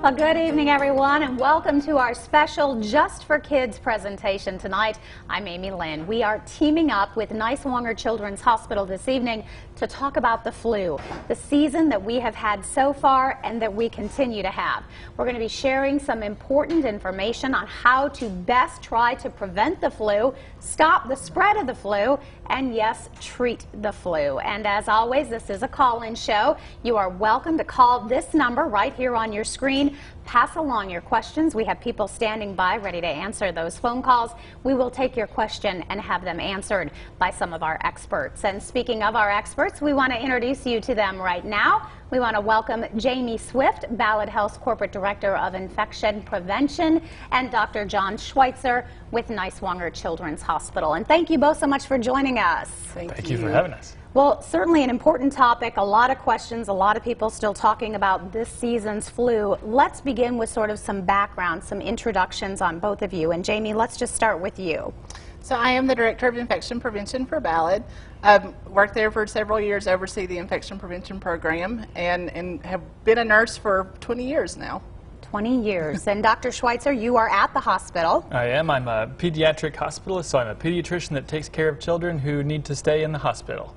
Well, good evening, everyone, and welcome to our special Just for Kids presentation tonight. I'm Amy Lynn. We are teaming up with Niswonger Children's Hospital this evening to talk about the flu, the season that we have had so far and that we continue to have. We're going to be sharing some important information on how to best try to prevent the flu, stop the spread of the flu, and yes, treat the flu. And as always, this is a call-in show. You are welcome to call this number right here on your screen. Pass along your questions. We have people standing by ready to answer those phone calls. We will take your question and have them answered by some of our experts. And speaking of our experts, we want to introduce you to them right now. We want to welcome Jamie Swift, Ballad Health's Corporate Director of Infection Prevention, and Dr. John Schweitzer with Niswonger Children's Hospital. And thank you both so much for joining us. Thank you for having us. Well, certainly an important topic, a lot of questions, a lot of people still talking about this season's flu. Let's begin with sort of some background, some introductions on both of you. And Jamie, let's just start with you. So I am the Director of Infection Prevention for Ballad. Worked there for several years, oversee the infection prevention program, and have been a nurse for 20 years now. 20 years. And Dr. Schweitzer, you are at the hospital. I am. I'm a pediatric hospitalist, so I'm a pediatrician that takes care of children who need to stay in the hospital.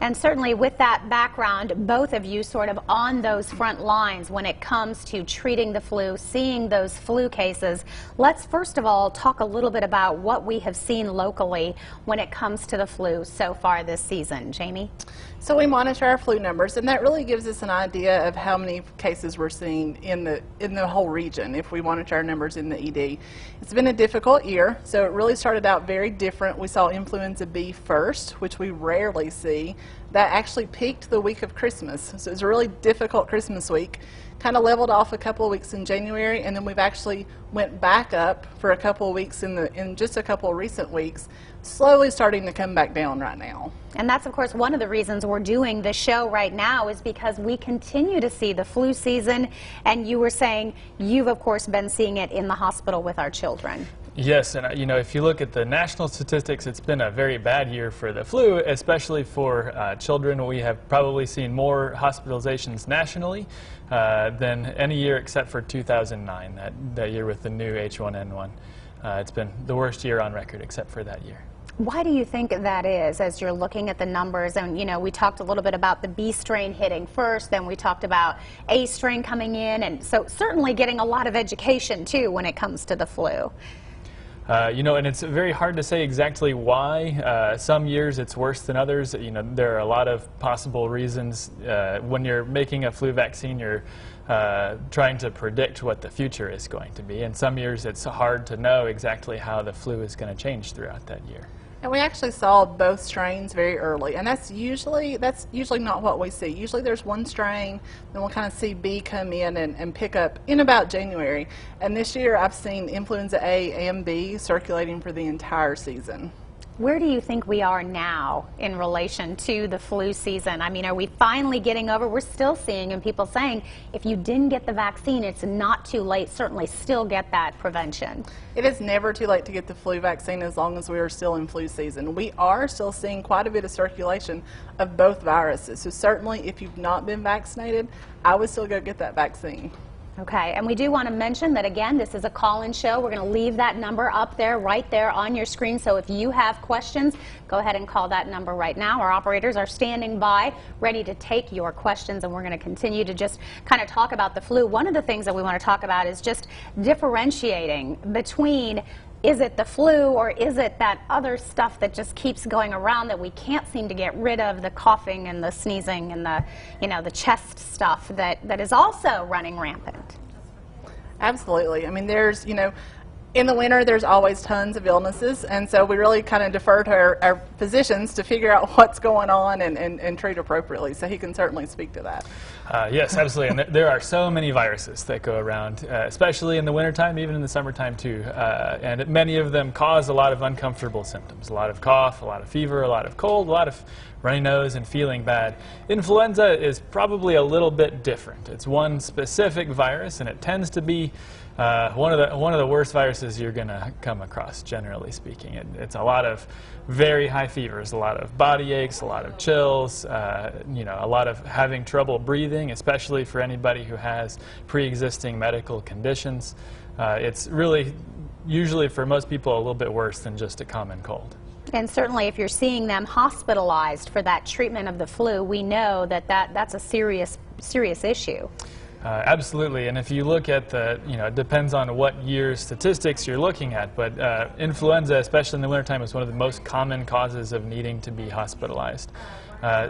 And certainly with that background, both of you sort of on those front lines when it comes to treating the flu, seeing those flu cases. Let's first of all talk a little bit about what we have seen locally when it comes to the flu so far this season. Jamie? So we monitor our flu numbers, and that really gives us an idea of how many cases we're seeing in the whole region if we monitor our numbers in the ED. It's been a difficult year, so it really started out very different. We saw influenza B first, which we rarely see. That actually peaked the week of Christmas, so it was a really difficult Christmas week. Kind of leveled off a couple of weeks in January, and then we've actually went back up for a couple of weeks in just a couple of recent weeks, slowly starting to come back down right now. And that's, of course, one of the reasons we're doing this show right now is because we continue to see the flu season, and you were saying you've, of course, been seeing it in the hospital with our children. Yes, and you know, if you look at the national statistics, it's been a very bad year for the flu, especially for children. We have probably seen more hospitalizations nationally than any year except for 2009, that year with the new H1N1. It's been the worst year on record except for that year. Why do you think that is, as you're looking at the numbers? And, you know, we talked a little bit about the B strain hitting first, then we talked about A strain coming in, and so certainly getting a lot of education, too, when it comes to the flu. You know, and it's very hard to say exactly why. Some years it's worse than others. You know, there are a lot of possible reasons. When you're making a flu vaccine, you're trying to predict what the future is going to be. And some years it's hard to know exactly how the flu is going to change throughout that year. And we actually saw both strains very early, and that's usually not what we see. Usually there's one strain, then we'll kind of see B come in and pick up in about January. And this year I've seen influenza A and B circulating for the entire season. Where do you think we are now in relation to the flu season? I mean, are we finally getting over? We're still seeing and people saying if you didn't get the vaccine, it's not too late. Certainly still get that prevention. It is never too late to get the flu vaccine as long as we are still in flu season. We are still seeing quite a bit of circulation of both viruses. So certainly if you've not been vaccinated, I would still go get that vaccine. Okay, and we do want to mention that, again, this is a call-in show. We're going to leave that number up there, right there on your screen. So if you have questions, go ahead and call that number right now. Our operators are standing by, ready to take your questions, and we're going to continue to just kind of talk about the flu. One of the things that we want to talk about is just differentiating between is it the flu or is it that other stuff that just keeps going around that we can't seem to get rid of, the coughing and the sneezing and the, you know, the chest stuff that is also running rampant? Absolutely. I mean, there's, you know, in the winter there's always tons of illnesses, and so we really kind of defer to our physicians to figure out what's going on and treat appropriately, so he can certainly speak to that. Yes, absolutely. And there are so many viruses that go around, especially in the wintertime, even in the summertime too. And many of them cause a lot of uncomfortable symptoms. A lot of cough, a lot of fever, a lot of cold, a lot of runny nose and feeling bad. Influenza is probably a little bit different. It's one specific virus, and it tends to be one of the worst viruses you're going to come across, generally speaking. It's a lot of very high fevers, a lot of body aches, a lot of chills, you know, a lot of having trouble breathing, especially for anybody who has pre-existing medical conditions. It's really, usually for most people, a little bit worse than just a common cold. And certainly if you're seeing them hospitalized for that treatment of the flu, we know that that's a serious issue. Absolutely, and if you look at the, you know, it depends on what year's statistics you're looking at, but influenza, especially in the wintertime, is one of the most common causes of needing to be hospitalized.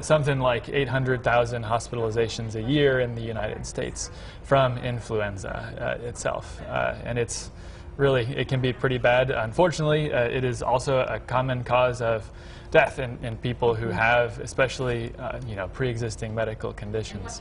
Something like 800,000 hospitalizations a year in the United States from influenza itself, and it's really, it can be pretty bad. Unfortunately, it is also a common cause of death in people who have, especially, you know, pre-existing medical conditions.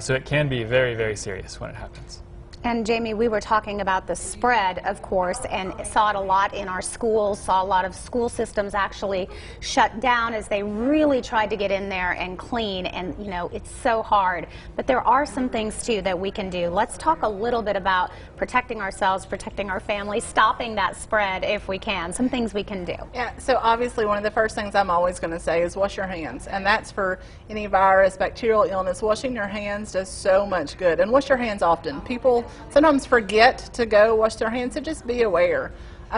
So it can be very, very serious when it happens. And Jamie, we were talking about the spread, of course, and saw it a lot in our schools, saw a lot of school systems actually shut down as they really tried to get in there and clean, and you know, it's so hard. But there are some things too that we can do. Let's talk a little bit about protecting ourselves, protecting our families, stopping that spread if we can, some things we can do. Yeah, so obviously one of the first things I'm always going to say is wash your hands, and that's for any virus, bacterial illness. Washing your hands does so much good, and wash your hands often. People sometimes forget to go wash their hands, so just be aware.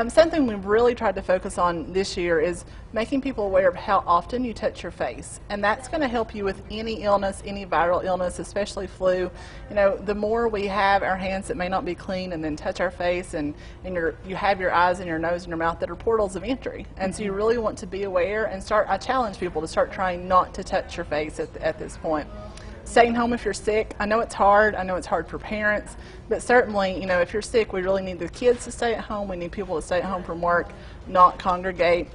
Something we've really tried to focus on this year is making people aware of how often you touch your face, and that's going to help you with any illness, any viral illness, especially flu. You know, the more we have our hands that may not be clean and then touch our face, and you have your eyes and your nose and your mouth that are portals of entry, and so you really want to be aware and I challenge people to start trying not to touch your face at this point. Staying home if you're sick. I know it's hard. I know it's hard for parents, but certainly, you know, if you're sick, we really need the kids to stay at home. We need people to stay at home from work, not congregate.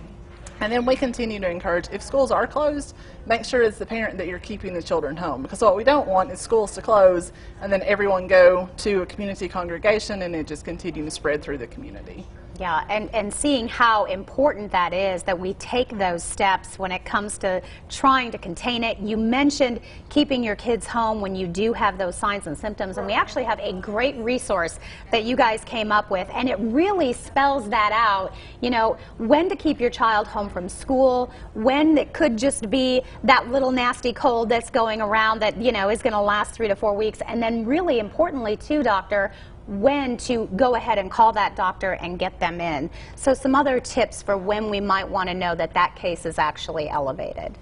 And then we continue to encourage, if schools are closed, make sure as the parent that you're keeping the children home, because what we don't want is schools to close and then everyone go to a community congregation and it just continue to spread through the community. Yeah, and seeing how important that is, that we take those steps when it comes to trying to contain it. You mentioned keeping your kids home when you do have those signs and symptoms, and we actually have a great resource that you guys came up with, and it really spells that out, you know, when to keep your child home from school, when it could just be that little nasty cold that's going around that, you know, is going to last 3 to 4 weeks, and then really importantly too, doctor, when to go ahead and call that doctor and get them in. So some other tips for when we might want to know that that case is actually elevated.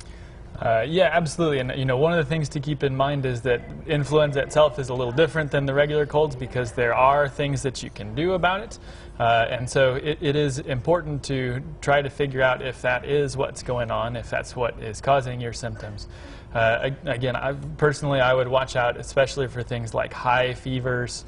Yeah, absolutely. And you know, one of the things to keep in mind is that influenza itself is a little different than the regular colds because there are things that you can do about it. And so it is important to try to figure out if that is what's going on, if that's what is causing your symptoms. Again, I would watch out especially for things like high fevers,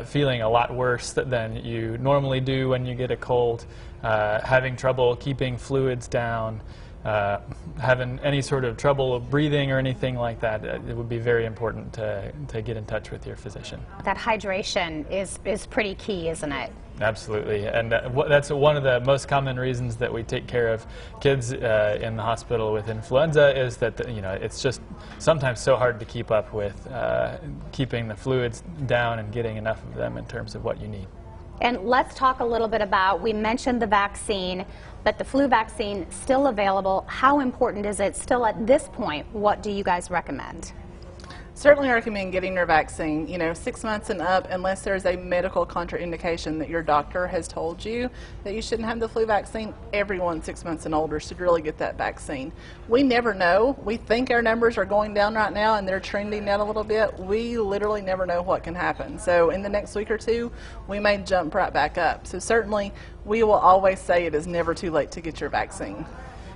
feeling a lot worse than you normally do when you get a cold, having trouble keeping fluids down, having any sort of trouble breathing or anything like that. It would be very important to get in touch with your physician. That hydration is pretty key, isn't it? Absolutely, and that's one of the most common reasons that we take care of kids in the hospital with influenza is that you know, it's just sometimes so hard to keep up with keeping the fluids down and getting enough of them in terms of what you need. And let's talk a little bit about, we mentioned the vaccine, but the flu vaccine still available. How important is it still at this point? What do you guys recommend? Certainly recommend getting your vaccine, you know, 6 months and up, unless there's a medical contraindication that your doctor has told you that you shouldn't have the flu vaccine. Everyone 6 months and older should really get that vaccine. We never know. We think our numbers are going down right now and they're trending down a little bit. We literally never know what can happen. So in the next week or two, we may jump right back up. So certainly we will always say it is never too late to get your vaccine.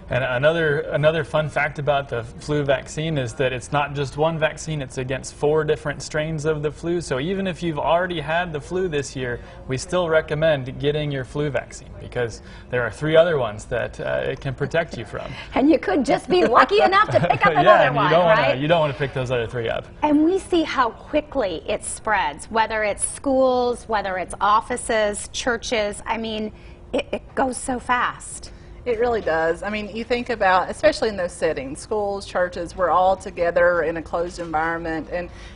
And another fun fact about the flu vaccine is that it's not just one vaccine, it's against 4 different strains of the flu. So even if you've already had the flu this year, we still recommend getting your flu vaccine because there are 3 other ones that it can protect you from. And you could just be lucky enough to pick up another one, right? You don't want to pick those other 3 up. And we see how quickly it spreads, whether it's schools, whether it's offices, churches. I mean, it goes so fast. It really does. I mean, you think about, especially in those settings, schools, churches, we're all together in a closed environment,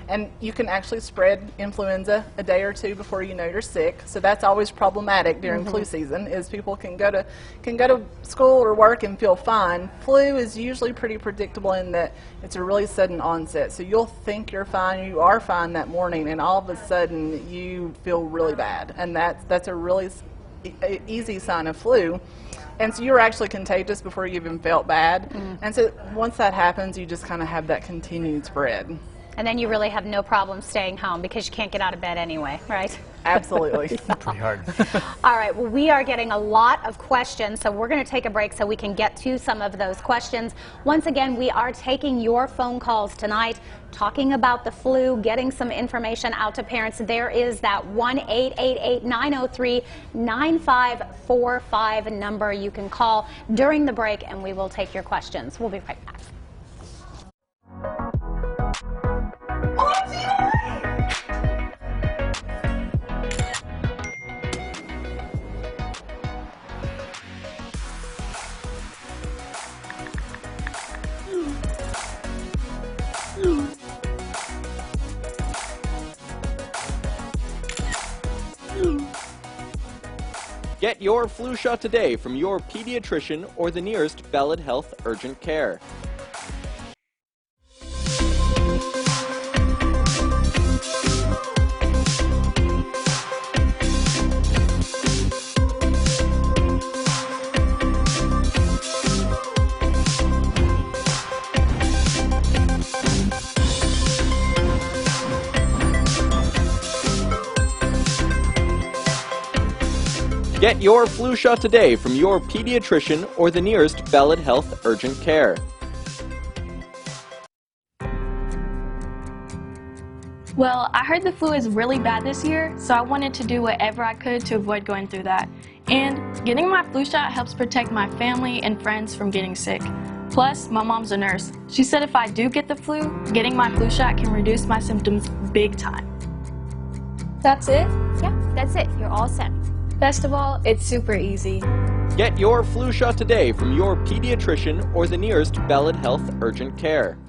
and you can actually spread influenza a day or two before you know you're sick. So that's always problematic during flu season, is people can go to school or work and feel fine. Flu is usually pretty predictable in that it's a really sudden onset. So you'll think you're fine, you are fine that morning, and all of a sudden you feel really bad, and that's a really easy sign of flu. And so you're actually contagious before you even felt bad. And so once that happens, you just kind of have that continued spread. And then you really have no problem staying home because you can't get out of bed anyway, right? Absolutely. Pretty hard. All right, well, we are getting a lot of questions, so we're going to take a break so we can get to some of those questions. Once again, we are taking your phone calls tonight, talking about the flu, getting some information out to parents. There is that 1-888-903-9545 number you can call during the break, and we will take your questions. We'll be right back. Get your flu shot today from your pediatrician or the nearest Ballad Health Urgent Care. Get your flu shot today from your pediatrician or the nearest Ballad Health Urgent Care. Well, I heard the flu is really bad this year, so I wanted to do whatever I could to avoid going through that. And getting my flu shot helps protect my family and friends from getting sick. Plus, my mom's a nurse. She said if I do get the flu, getting my flu shot can reduce my symptoms big time. That's it? Yeah, that's it. You're all set. Best of all, it's super easy. Get your flu shot today from your pediatrician or the nearest Ballad Health Urgent Care.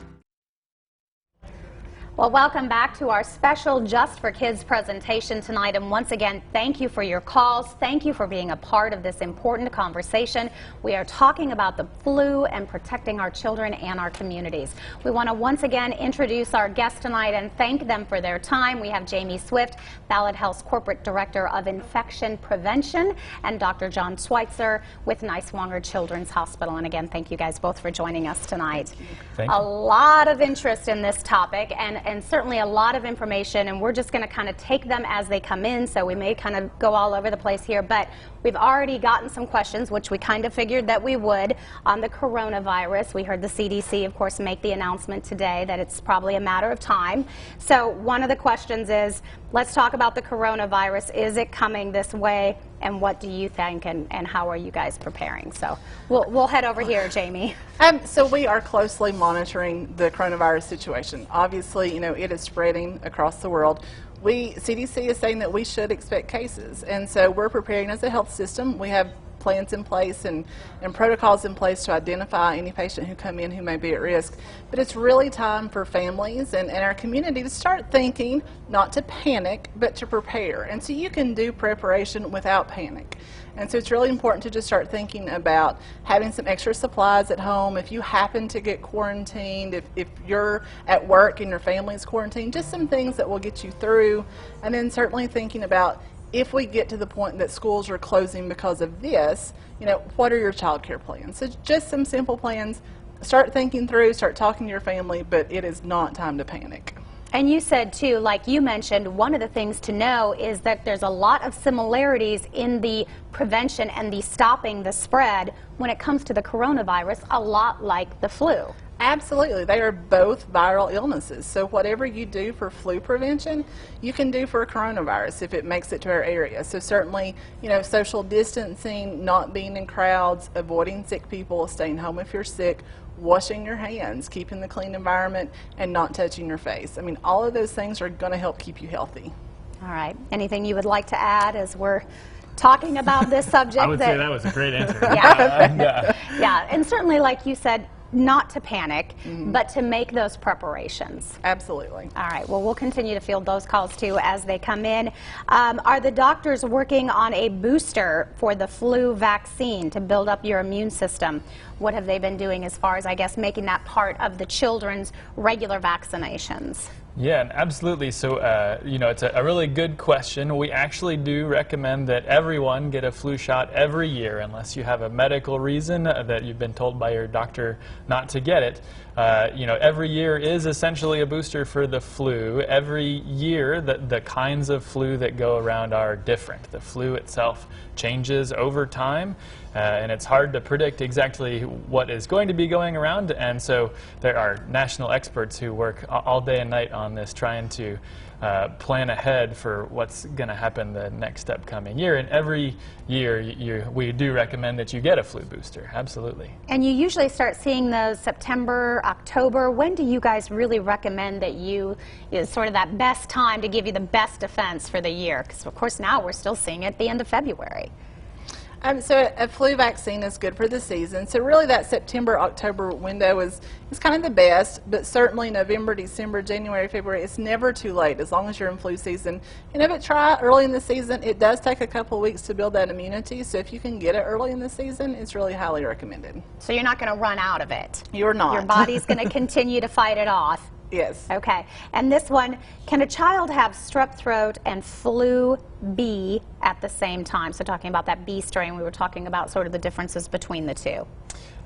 Well, welcome back to our special Just for Kids presentation tonight. And once again, thank you for your calls. Thank you for being a part of this important conversation. We are talking about the flu and protecting our children and our communities. We want to once again introduce our guests tonight and thank them for their time. We have Jamie Swift, Ballad Health's Corporate Director of Infection Prevention, and Dr. John Schweitzer with Niswonger Children's Hospital. And again, thank you guys both for joining us tonight. Thank you. A lot of interest in this topic, and certainly a lot of information, and we're just going to kind of take them as they come in, so we may kind of go all over the place here, but we've already gotten some questions, which we kind of figured that we would, on the coronavirus. We heard the CDC, of course, make the announcement today that it's probably a matter of time. So one of the questions is, let's talk about the coronavirus. Is it coming this way, and what do you think, and how are you guys preparing? So we'll head over here, Jamie. So we are closely monitoring the coronavirus situation. Obviously, you know, it is spreading across the world. CDC is saying that we should expect cases, and so we're preparing as a health system. We have plans in place and protocols in place to identify any patient who come in who may be at risk. But it's really time for families and our community to start thinking, not to panic, but to prepare. And so you can do preparation without panic. And so it's really important to just start thinking about having some extra supplies at home. If you happen to get quarantined, if you're at work and your family's quarantined, just some things that will get you through. And then certainly thinking about, if we get to the point that schools are closing because of this, you know, what are your child care plans? So just some simple plans. Start thinking through, start talking to your family, but it is not time to panic. And you said, too, like you mentioned, one of the things to know is that there's a lot of similarities in the prevention and the stopping the spread when it comes to the coronavirus, a lot like the flu. Absolutely. They are both viral illnesses. So whatever you do for flu prevention, you can do for a coronavirus if it makes it to our area. So certainly, you know, social distancing, not being in crowds, avoiding sick people, staying home if you're sick, washing your hands, keeping the clean environment, and not touching your face. I mean, all of those things are going to help keep you healthy. All right. Anything you would like to add as we're talking about this subject. I would say that was a great answer. Yeah, and certainly, like you said, not to panic, but to make those preparations. Absolutely. All right, well, we'll continue to field those calls too as they come in. Are the doctors working on a booster for the flu vaccine to build up your immune system? What have they been doing as far as, I guess, making that part of the children's regular vaccinations? Yeah, absolutely. So, you know, it's a really good question. We actually do recommend that everyone get a flu shot every year, unless you have a medical reason that you've been told by your doctor not to get it. You know, every year is essentially a booster for the flu. Every year, the kinds of flu that go around are different. The flu itself changes over time, and it's hard to predict exactly what is going to be going around, and so there are national experts who work all day and night on this, trying to plan ahead for what's going to happen the next upcoming year. And every year we do recommend that you get a flu booster, absolutely. And you usually start seeing those September, October. When do you guys really recommend that is sort of that best time to give you the best defense for the year? Because of course now we're still seeing it at the end of February. So a flu vaccine is good for the season. So really that September, October window is kind of the best, but certainly November, December, January, February, it's never too late as long as you're in flu season. And if try early in the season, it does take a couple of weeks to build that immunity. So if you can get it early in the season, it's really highly recommended. So you're not going to run out of it. You're not. Your body's going to continue to fight it off. Yes. Okay. And this one, can a child have strep throat and flu B at the same time? So talking about that B strain, we were talking about sort of the differences between the two.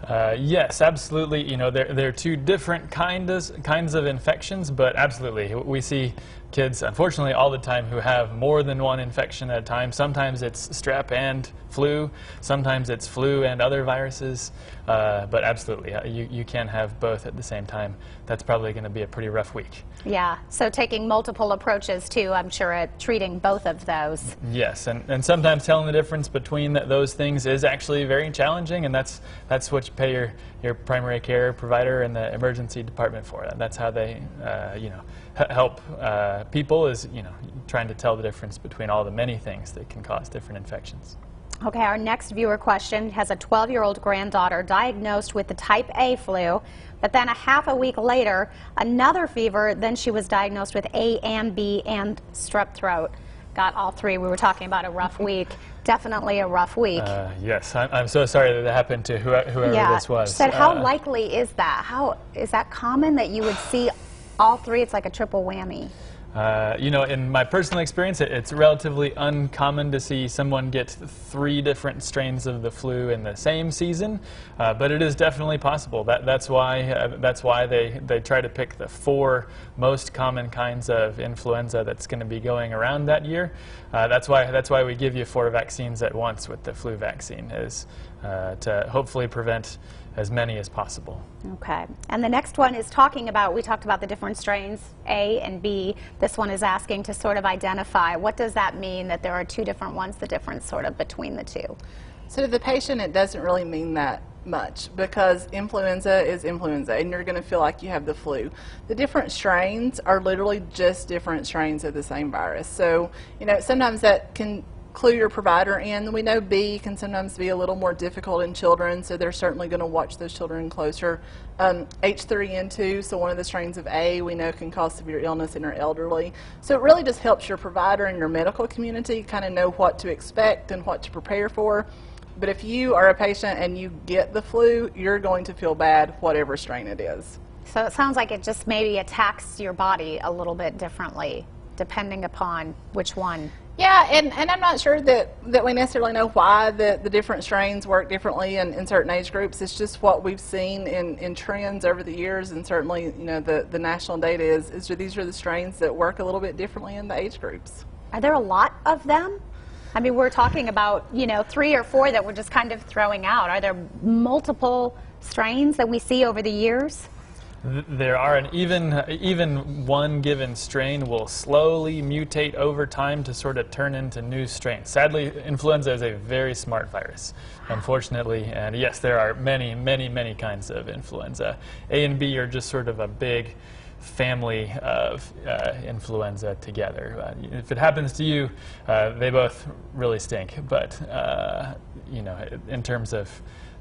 Yes, absolutely. You know, they're two different kinds of infections, but absolutely. We see kids, unfortunately, all the time who have more than one infection at a time. Sometimes it's strep and flu. Sometimes it's flu and other viruses. But absolutely, you can have both at the same time. That's probably going to be a pretty rough week. Yeah, so taking multiple approaches too, I'm sure, at treating both of those. Yes, and sometimes telling the difference between those things is actually very challenging, and that's what you pay your primary care provider and the emergency department for. That's how they you know, help people, is, you know, trying to tell the difference between all the many things that can cause different infections. Okay, our next viewer question has a 12-year-old granddaughter diagnosed with the type A flu, but then a half a week later, another fever, then she was diagnosed with A and B and strep throat. Got all three. We were talking about a rough week. Definitely a rough week. Yes, I'm so sorry that happened to whoever this was. Said, how likely is that? How is that common that you would see all three? It's like a triple whammy. You know, in my personal experience, it's relatively uncommon to see someone get 3 different strains of the flu in the same season, but it is definitely possible. That's why they try to pick the 4 most common kinds of influenza that's going to be going around that year. That's why we give you 4 vaccines at once with the flu vaccine, is to hopefully prevent as many as possible. Okay. And the next one is talking about, we talked about the different strains, A and B. This one is asking to sort of identify, what does that mean that there are 2 different ones, the difference sort of between the 2? So to the patient, it doesn't really mean that much, because influenza is influenza and you're going to feel like you have the flu. The different strains are literally just different strains of the same virus. So, you know, sometimes that can clue your provider in. We know B can sometimes be a little more difficult in children, so they're certainly going to watch those children closer. H3N2, so one of the strains of A, we know can cause severe illness in our elderly. So it really just helps your provider and your medical community kind of know what to expect and what to prepare for. But if you are a patient and you get the flu, you're going to feel bad whatever strain it is. So it sounds like it just maybe attacks your body a little bit differently, depending upon which one. Yeah, and I'm not sure that we necessarily know why the different strains work differently in certain age groups. It's just what we've seen in trends over the years, and certainly, you know, the national data is these are the strains that work a little bit differently in the age groups. Are there a lot of them? I mean, we're talking about, you know, 3 or 4 that we're just kind of throwing out. Are there multiple strains that we see over the years? There are, and even one given strain will slowly mutate over time to sort of turn into new strains. Sadly, influenza is a very smart virus, unfortunately, and yes, there are many kinds of influenza. A and B are just sort of a big family of influenza together. If it happens to you, they both really stink. But you know, in terms of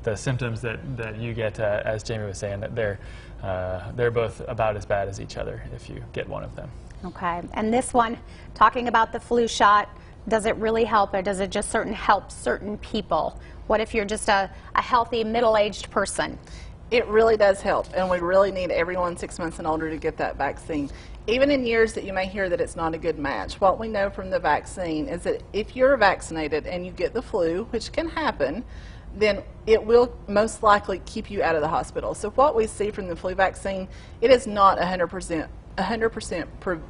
the symptoms that you get, as Jamie was saying, that they're both about as bad as each other if you get one of them. Okay, and this one, talking about the flu shot, does it really help, or does it just help certain people? What if you're just a healthy middle-aged person? It really does help, and we really need everyone 6 months and older to get that vaccine. Even in years that you may hear that it's not a good match, what we know from the vaccine is that if you're vaccinated and you get the flu, which can happen, then it will most likely keep you out of the hospital. So what we see from the flu vaccine, it is not 100%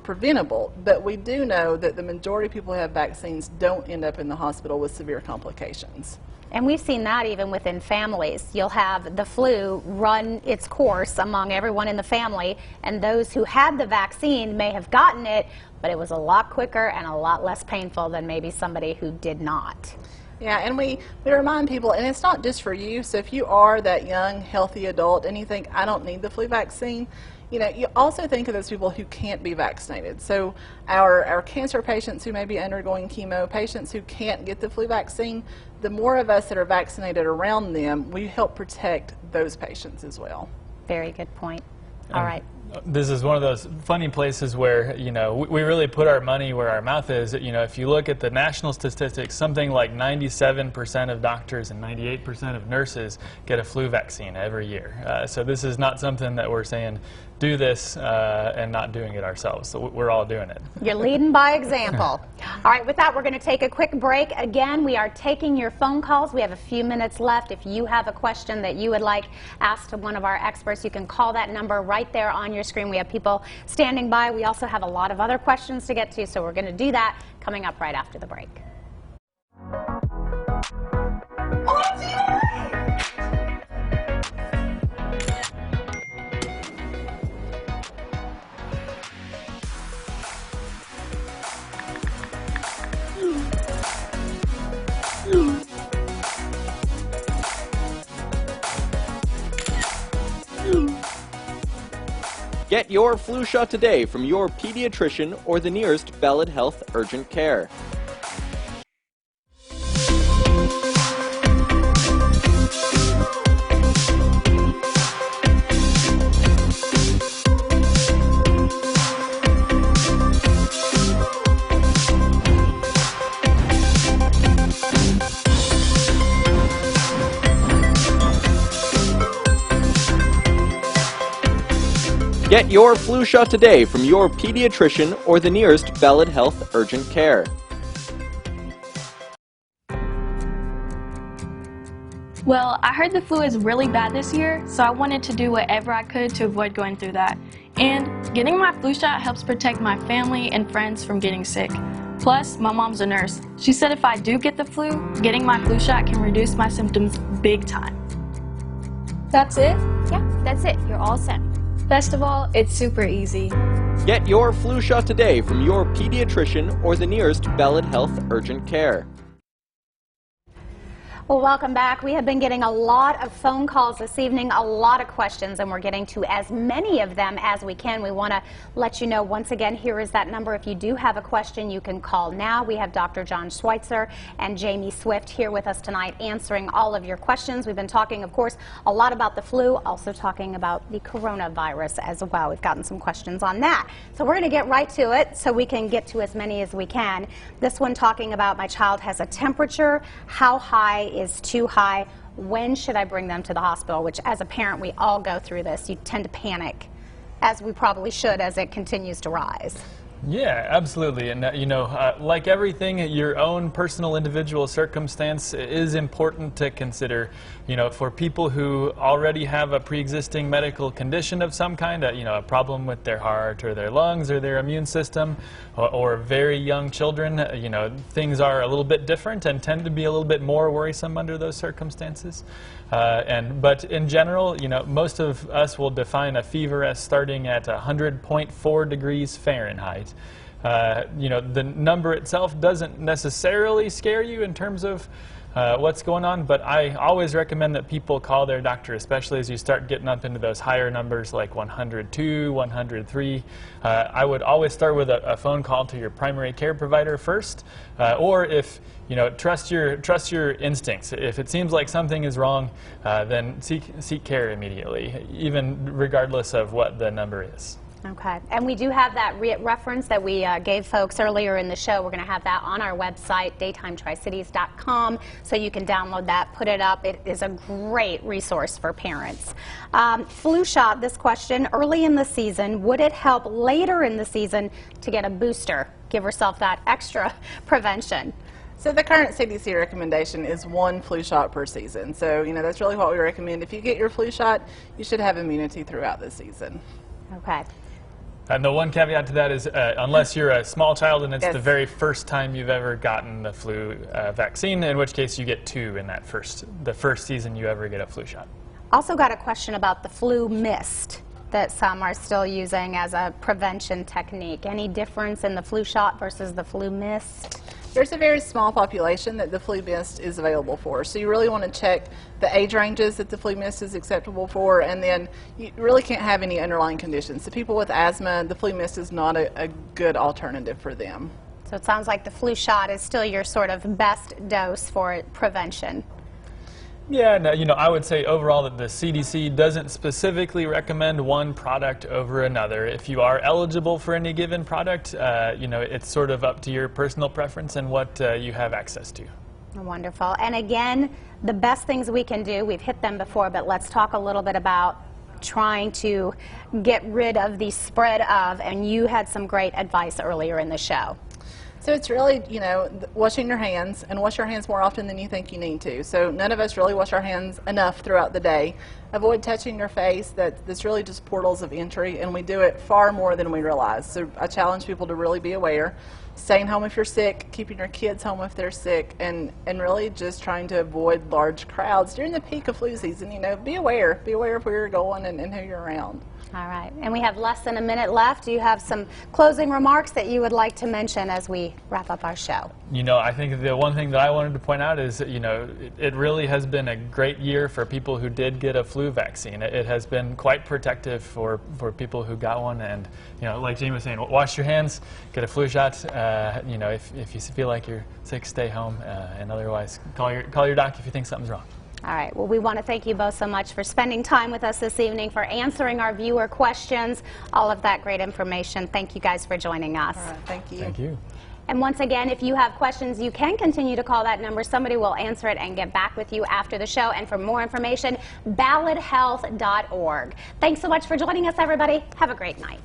preventable, but we do know that the majority of people who have vaccines don't end up in the hospital with severe complications. And we've seen that even within families. You'll have the flu run its course among everyone in the family, and those who had the vaccine may have gotten it, but it was a lot quicker and a lot less painful than maybe somebody who did not. Yeah, and we remind people, and it's not just for you, so if you are that young, healthy adult and you think, I don't need the flu vaccine, you know, you also think of those people who can't be vaccinated. So our cancer patients who may be undergoing chemo, patients who can't get the flu vaccine, the more of us that are vaccinated around them, we help protect those patients as well. Very good point. All right. This is one of those funny places where, you know, we really put our money where our mouth is. You know, if you look at the national statistics, something like 97% of doctors and 98% of nurses get a flu vaccine every year. So this is not something that we're saying, do this and not doing it ourselves. So we're all doing it. You're leading by example. All right, with that, we're going to take a quick break. Again, we are taking your phone calls. We have a few minutes left. If you have a question that you would like asked to one of our experts, you can call that number right there on your screen. We have people standing by. We also have a lot of other questions to get to, so we're going to do that coming up right after the break. Get your flu shot today from your pediatrician or the nearest Ballad Health Urgent Care. Get your flu shot today from your pediatrician or the nearest Ballad Health Urgent Care. Well, I heard the flu is really bad this year, so I wanted to do whatever I could to avoid going through that. And getting my flu shot helps protect my family and friends from getting sick. Plus, my mom's a nurse. She said if I do get the flu, getting my flu shot can reduce my symptoms big time. That's it? Yeah, that's it. You're all set. Best of all, it's super easy. Get your flu shot today from your pediatrician or the nearest Ballad Health Urgent Care. Well, welcome back. We have been getting a lot of phone calls this evening, a lot of questions, and we're getting to as many of them as we can. We want to let you know once again, here is that number. If you do have a question, you can call now. We have Dr. John Schweitzer and Jamie Swift here with us tonight answering all of your questions. We've been talking, of course, a lot about the flu, also talking about the coronavirus as well. We've gotten some questions on that. So we're going to get right to it so we can get to as many as we can. This one talking about my child has a temperature. How high is too high? When should I bring them to the hospital? Which, as a parent, we all go through this. You tend to panic, as we probably should, as it continues to rise. Yeah, absolutely. And, you know, like everything, your own personal individual circumstance is important to consider. You know, for people who already have a pre-existing medical condition of some kind, you know, a problem with their heart or their lungs or their immune system, or very young children, you know, things are a little bit different and tend to be a little bit more worrisome under those circumstances. But in general, you know, most of us will define a fever as starting at 100.4 degrees Fahrenheit. You know, the number itself doesn't necessarily scare you in terms of what's going on, but I always recommend that people call their doctor, especially as you start getting up into those higher numbers like 102, 103. I would always start with a phone call to your primary care provider first, or if trust your instincts. If it seems like something is wrong, then seek care immediately, even regardless of what the number is. Okay, and we do have that reference that we gave folks earlier in the show. We're going to have that on our website, daytimetricities.com, so you can download that, put it up. It is a great resource for parents. Flu shot, this question, early in the season, would it help later in the season to get a booster? Give yourself that extra prevention. So the current CDC recommendation is 1 flu shot per season. So, that's really what we recommend. If you get your flu shot, you should have immunity throughout the season. Okay. And the one caveat to that is unless you're a small child and it's Yes. the very first time you've ever gotten the flu vaccine, in which case you get 2 in the first season you ever get a flu shot. Also got a question about the flu mist that some are still using as a prevention technique. Any difference in the flu shot versus the flu mist? There's a very small population that the flu mist is available for. So you really want to check the age ranges that the flu mist is acceptable for, and then you really can't have any underlying conditions. So people with asthma, the flu mist is not a good alternative for them. So it sounds like the flu shot is still your sort of best dose for prevention. Yeah, no, I would say overall that the CDC doesn't specifically recommend one product over another. If you are eligible for any given product, it's sort of up to your personal preference and what you have access to. Wonderful. And again, the best things we can do, we've hit them before, but let's talk a little bit about trying to get rid of the spread of, and you had some great advice earlier in the show. So it's really, washing your hands, and wash your hands more often than you think you need to. So none of us really wash our hands enough throughout the day. Avoid touching your face. That's really just portals of entry, and we do it far more than we realize. So I challenge people to really be aware. Staying home if you're sick, keeping your kids home if they're sick, and really just trying to avoid large crowds during the peak of flu season. Be aware. Be aware of where you're going and who you're around. All right, and we have less than a minute left. Do you have some closing remarks that you would like to mention as we wrap up our show? I think the one thing that I wanted to point out is, it really has been a great year for people who did get a flu vaccine. It has been quite protective for people who got one, and, like Jamie was saying, wash your hands, get a flu shot. If you feel like you're sick, stay home, and otherwise call your doc if you think something's wrong. All right, well, we want to thank you both so much for spending time with us this evening, for answering our viewer questions, all of that great information. Thank you guys for joining us. All right, thank you. Thank you. And once again, if you have questions, you can continue to call that number. Somebody will answer it and get back with you after the show. And for more information, balladhealth.org. Thanks so much for joining us, everybody. Have a great night.